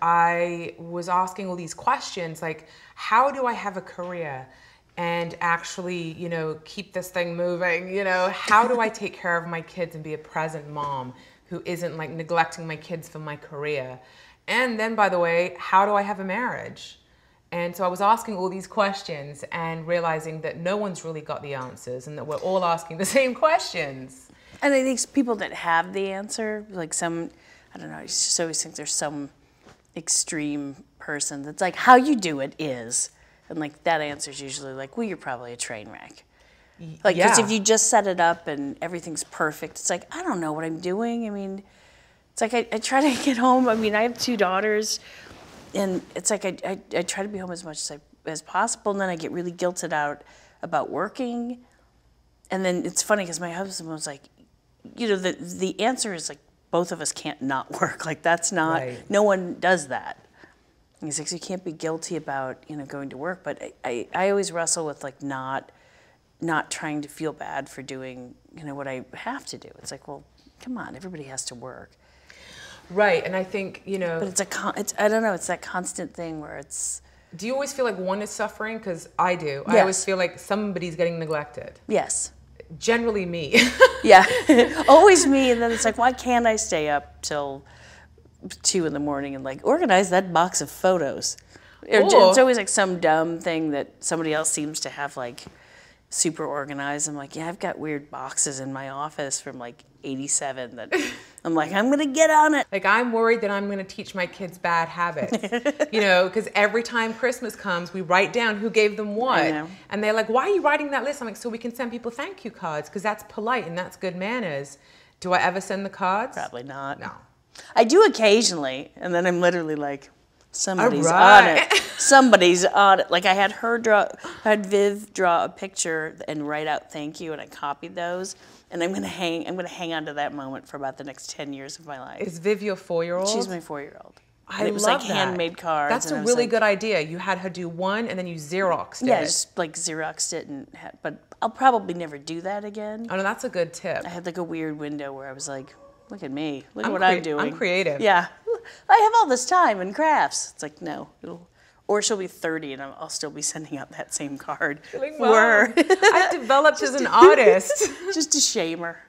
I was asking all these questions like, how do I have a career and actually, you know, keep this thing moving? You know, how do I take care of my kids and be a present mom who isn't like neglecting my kids for my career? And then, by the way, how do I have a marriage? And so I was asking all these questions and realizing that no one's really got the answers and that we're all asking the same questions. And I think people that have the answer, like some, I don't know, I just always think there's some extreme person that's like, how you do it is. And like that answer is usually like, well, you're probably a train wreck. Like, because if you just set it up and everything's perfect, it's like, I don't know what I'm doing. I mean, it's like I try to get home. I mean, I have 2 daughters. And it's like I try to be home as much as possible, and then I get really guilted out about working. And then it's funny because my husband was like, you know, the answer is like both of us can't not work. Like that's not, no one does that. And he's like, so you can't be guilty about, you know, going to work. But I always wrestle with like not trying to feel bad for doing, you know, what I have to do. It's like, well, come on, everybody has to work. Right, and I think, you know... But it's I don't know, it's that constant thing where it's... Do you always feel like one is suffering? Because I do. Yes. I always feel like somebody's getting neglected. Yes. Generally me. Yeah, always me, and then it's like, why can't I stay up till 2 in the morning and like organize that box of photos? It's always like some dumb thing that somebody else seems to have like super organized. I'm like, yeah, I've got weird boxes in my office from like 87 that I'm like, I'm gonna get on it. Like I'm worried that I'm gonna teach my kids bad habits, you know, because every time Christmas comes, we write down who gave them what. And they're like, why are you writing that list? I'm like, so we can send people thank you cards, because that's polite and that's good manners. Do I ever send the cards? Probably not. No. I do occasionally, and then I'm literally like, somebody's on it. Somebody's on it. Like I had Viv draw a picture and write out thank you, and I copied those. And I'm gonna hang on to that moment for about the next 10 years of my life. Is Viv your 4-year-old? She's my 4-year-old. And it was like that. Handmade cards. That's a really good idea. You had her do one and then you Xeroxed it. Yeah, just like Xeroxed it, but I'll probably never do that again. Oh no, that's a good tip. I had like a weird window where I was like, look at me, look at what I'm doing. I'm creative. Yeah, I have all this time and crafts. It's like, no, or she'll be 30 and I'll still be sending out that same card for her. I've developed as an artist. Just to shame her.